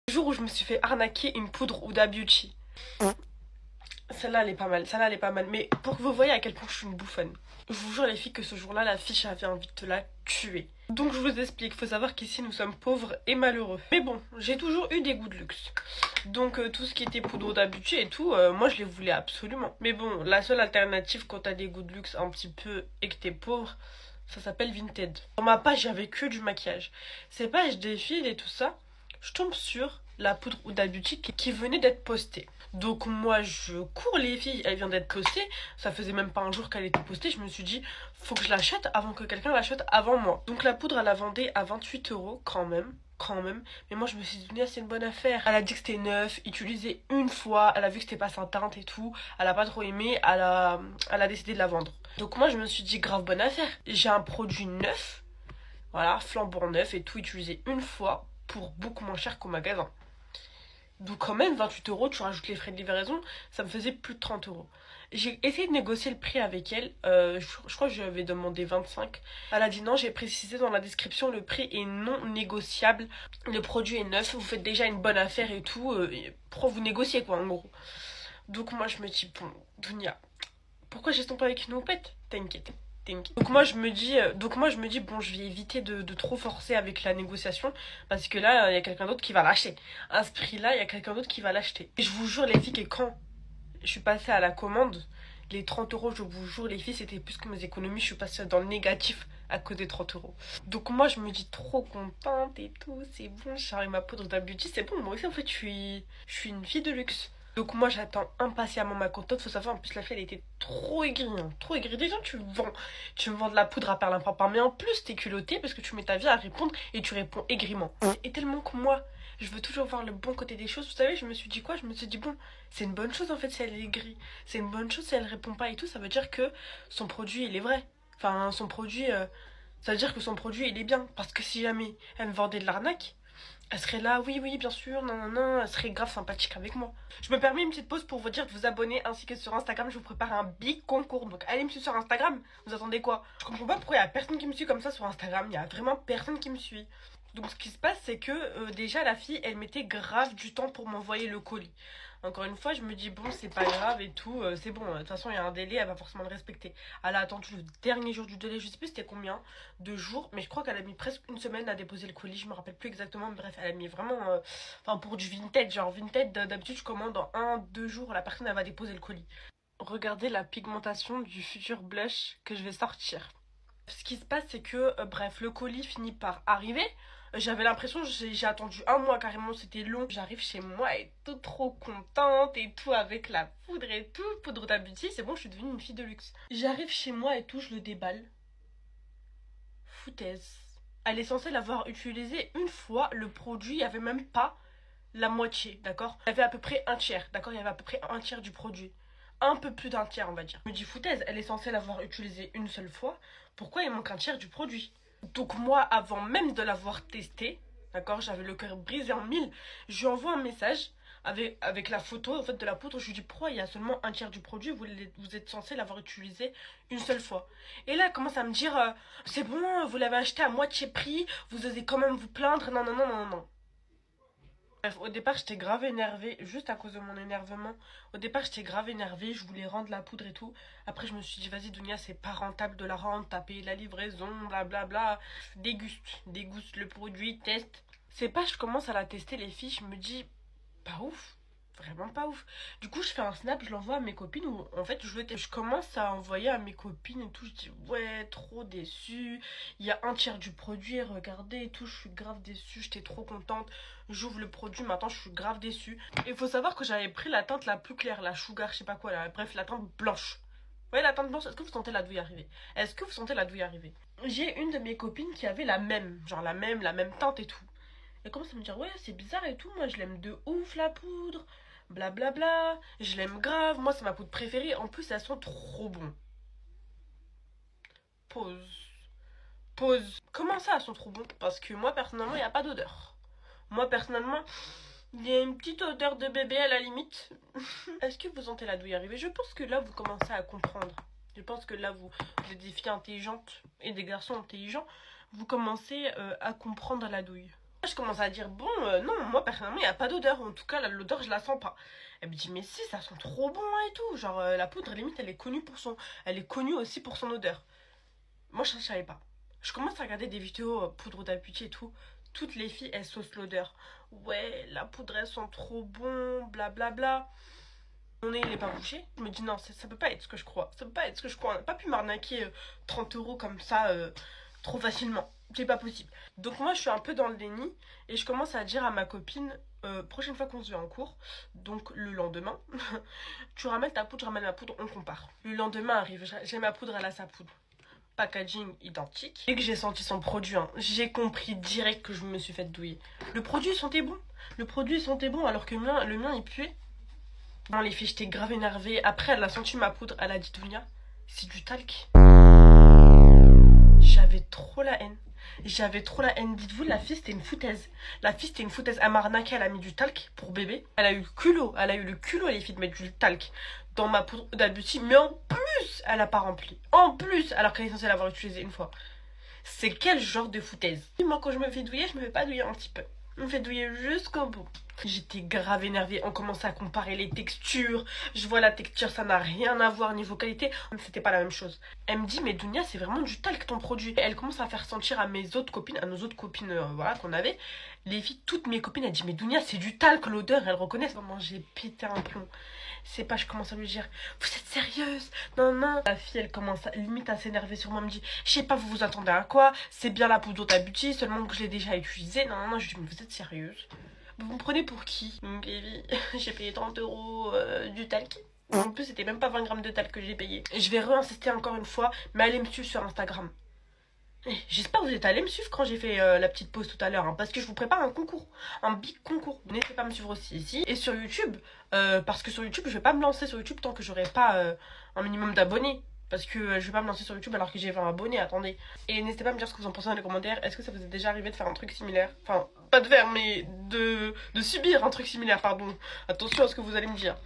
Le jour où je me suis fait arnaquer une poudre Huda Beauty. Celle-là, elle est pas mal. Celle-là, elle est pas mal. Mais pour que vous voyez à quel point je suis une bouffonne. Je vous jure, les filles, que ce jour-là, la fiche avait envie de te la tuer. Donc, je vous explique. Faut savoir qu'ici, nous sommes pauvres et malheureux. Mais bon, j'ai toujours eu des goûts de luxe. Donc, tout ce qui était poudre Huda Beauty et tout, moi, je les voulais absolument. Mais bon, la seule alternative quand t'as des goûts de luxe un petit peu et que t'es pauvre, ça s'appelle Vinted. Dans ma page, j'avais que du maquillage. Ces pages défilent et tout ça, je tombe sur la poudre Huda Beauty qui venait d'être postée. Donc moi je cours les filles, elle vient d'être postée, ça faisait même pas un jour qu'elle était postée, je me suis dit faut que je l'achète avant que quelqu'un l'achète avant moi. Donc la poudre elle la vendait à 28 € quand même, mais moi je me suis dit c'est une bonne affaire. Elle a dit que c'était neuf, utilisé une fois, elle a vu que c'était pas sa teinte et tout, elle a pas trop aimé, elle a décidé de la vendre. Donc moi je me suis dit grave bonne affaire, j'ai un produit neuf, voilà, flambant neuf et tout, utilisé une fois pour beaucoup moins cher qu'au magasin. Donc quand même, 28 €, tu rajoutes les frais de livraison, ça me faisait plus de 30 €. J'ai essayé de négocier le prix avec elle, je crois que je lui avais demandé 25. Elle a dit non, j'ai précisé dans la description, le prix est non négociable. Le produit est neuf, vous faites déjà une bonne affaire et tout, pourquoi vous négociez quoi en gros. Donc moi je me dis, bon, Dunia, pourquoi j'estompe pas avec une houppette? T'inquiète. Donc moi je me dis bon je vais éviter de trop forcer avec la négociation parce que là il y a quelqu'un d'autre qui va l'acheter. À ce prix là il y a quelqu'un d'autre qui va l'acheter. Et je vous jure les filles que quand je suis passée à la commande, les 30 € je vous jure les filles c'était plus que mes économies, je suis passée dans le négatif à cause des 30 €. Donc moi je me dis trop contente et tout, c'est bon, j'ai ma poudre de beauty, c'est bon, moi aussi en fait je suis une fille de luxe. Donc moi j'attends impatiemment ma contente. Faut savoir en plus la fille elle était trop aigrie, hein, trop aigrie. Déjà tu me vends de la poudre à perlimpinpin, mais en plus t'es culotté parce que tu mets ta vie à répondre et tu réponds aigrement. Et tellement que moi je veux toujours voir le bon côté des choses. Vous savez je me suis dit quoi? Je me suis dit bon c'est une bonne chose en fait si elle est aigrie. C'est une bonne chose si elle répond pas et tout. Ça veut dire que son produit il est vrai. Enfin son produit, ça veut dire que son produit il est bien. Parce que si jamais elle me vendait de l'arnaque, elle serait là, oui, oui, bien sûr, non, non, non, elle serait grave sympathique avec moi. Je me permets une petite pause pour vous dire de vous abonner ainsi que sur Instagram, je vous prépare un big concours. Donc allez me suivre sur Instagram, vous attendez quoi? Je comprends pas pourquoi il y a personne qui me suit comme ça sur Instagram, il y a vraiment personne qui me suit. Donc ce qui se passe, c'est que déjà la fille, elle mettait grave du temps pour m'envoyer le colis. Encore une fois, je me dis, bon, c'est pas grave et tout, c'est bon, de toute façon, il y a un délai, elle va forcément le respecter. Elle a attendu le dernier jour du délai, je sais plus c'était combien de jours, mais je crois qu'elle a mis presque une semaine à déposer le colis, je me rappelle plus exactement, mais bref, elle a mis vraiment, enfin, pour du vintage, genre vintage, d'habitude, je commande en 1, 2 jours, la personne, elle va déposer le colis. Regardez la pigmentation du futur blush que je vais sortir. Ce qui se passe, c'est que, bref, le colis finit par arriver. J'avais l'impression, j'ai attendu un mois carrément, c'était long. J'arrive chez moi et tout trop contente et tout avec la poudre et tout, poudre d'Abuti, c'est bon, je suis devenue une fille de luxe. J'arrive chez moi et tout, je le déballe. Foutaise. Elle est censée l'avoir utilisé une fois, le produit, il n'y avait même pas la moitié, d'accord? Il y avait à peu près un tiers, d'accord? Il y avait à peu près un tiers du produit. Un peu plus d'un tiers, on va dire. Je me dis foutaise, elle est censée l'avoir utilisé une seule fois. Pourquoi il manque un tiers du produit? Donc moi, avant même de l'avoir testé, d'accord, j'avais le cœur brisé en mille, je lui envoie un message avec la photo en fait, de la poudre. Je lui dis pourquoi il y a seulement un tiers du produit, vous êtes censé l'avoir utilisé une seule fois. Et là, elle commence à me dire c'est bon, vous l'avez acheté à moitié prix, vous osez quand même vous plaindre, non, non, non, non, non. Bref, au départ, j'étais grave énervée, juste à cause de mon énervement. Au départ, j'étais grave énervée, je voulais rendre la poudre et tout. Après, je me suis dit, vas-y, Dunia, c'est pas rentable de la rendre, t'as payé la livraison, blablabla. Déguste le produit, teste. C'est pas, je commence à la tester, les filles, je me dis, pas ouf. Vraiment pas ouf. Du coup, je fais un snap, je l'envoie à mes copines où en fait je commence à envoyer à mes copines et tout. Je dis ouais, trop déçue. Il y a un tiers du produit, regardez et tout. Je suis grave déçue, j'étais trop contente. J'ouvre le produit, maintenant je suis grave déçue. Et il faut savoir que j'avais pris la teinte la plus claire, la sugar, je sais pas quoi, là. Bref, la teinte blanche. Vous voyez la teinte blanche, est-ce que vous sentez la douille arriver? Est-ce que vous sentez la douille arriver? J'ai une de mes copines qui avait la même, genre la même teinte et tout. Elle commence à me dire ouais c'est bizarre et tout, moi je l'aime de ouf la poudre, blablabla, je l'aime grave, moi c'est ma poudre préférée, en plus elles sont trop bon. Pause. Pause. Comment ça elles sont trop bon? Parce que moi personnellement il n'y a pas d'odeur. Moi personnellement il y a une petite odeur de bébé à la limite. Est-ce que vous sentez la douille arriver? Je pense que là vous commencez à comprendre. Je pense que là vous êtes des filles intelligentes et des garçons intelligents. Vous commencez à comprendre la douille. Je commence à dire, bon, non, moi personnellement, il n'y a pas d'odeur. En tout cas, l'odeur, je la sens pas. Elle me dit, mais si, ça sent trop bon et tout. Genre, la poudre, limite, elle est connue aussi pour son odeur. Moi, je savais pas. Je commence à regarder des vidéos poudre d'amitié et tout. Toutes les filles, elles saucent l'odeur. Ouais, la poudre, elle sent trop bon, blablabla. Mon nez, il est pas bouché. Je me dis, non, ça peut pas être ce que je crois. Ça peut pas être ce que je crois. On n'a pas pu m'arnaquer 30 euros comme ça trop facilement. C'est pas possible. Donc, moi, je suis un peu dans le déni. Et je commence à dire à ma copine, prochaine fois qu'on se voit en cours, donc le lendemain, tu ramènes ta poudre, je ramène ma poudre, on compare. Le lendemain arrive, j'ai ma poudre, elle a sa poudre. Packaging identique. Dès que j'ai senti son produit, hein, j'ai compris direct que je me suis fait douiller. Le produit sentait bon. Le produit sentait bon alors que le mien il puait. Non, les filles, j'étais grave énervée. Après, elle a senti ma poudre, elle a dit Dounia, c'est du talc. J'avais trop la haine. J'avais trop la haine. Dites-vous, la fille, c'était une foutaise. La fille, c'était une foutaise. Elle m'a arnaqué, elle a mis du talc pour bébé. Elle a eu le culot, les filles, de mettre du talc dans ma poudre d'Albuty. Mais en plus, elle a pas rempli. En plus, alors qu'elle est censée l'avoir utilisé une fois. C'est quel genre de foutaise? Moi, quand je me fais douiller, je me fais pas douiller un petit peu. Je me fais douiller jusqu'au bout. J'étais grave énervée. On commençait à comparer les textures. Je vois la texture, ça n'a rien à voir niveau qualité. C'était pas la même chose. Elle me dit, mais Dounia, c'est vraiment du talc ton produit. Et elle commence à faire sentir à mes autres copines, à nos autres copines, voilà, qu'on avait. Les filles, toutes mes copines, elles disent, mais Dounia, c'est du talc, l'odeur, elles reconnaissent. Vraiment, j'ai pété un plomb. C'est pas, je commence à lui dire, vous êtes sérieuse? Non, non. La fille, elle commence limite à s'énerver sur moi. Elle me dit, je sais pas, vous vous attendez à quoi? C'est bien la poudre d'Abuti, seulement que je l'ai déjà utilisée. Non, non, non. Je lui dis, mais vous êtes sérieuse? Vous me prenez pour qui? Baby, j'ai payé 30 euros du talc. En plus, c'était même pas 20 grammes de talc que j'ai payé. Je vais réinsister encore une fois, mais allez me suivre sur Instagram. J'espère que vous êtes allés me suivre quand j'ai fait la petite pause tout à l'heure, hein, parce que je vous prépare un concours, un big concours. N'hésitez pas à me suivre aussi ici. Et sur YouTube, parce que sur YouTube, je vais pas me lancer sur YouTube tant que j'aurai pas un minimum d'abonnés. Parce que je vais pas me lancer sur YouTube alors que j'ai 20 abonnés, attendez. Et n'hésitez pas à me dire ce que vous en pensez dans les commentaires. Est-ce que ça vous est déjà arrivé de faire un truc similaire? Enfin, pas de faire, mais de subir un truc similaire, pardon. Attention à ce que vous allez me dire.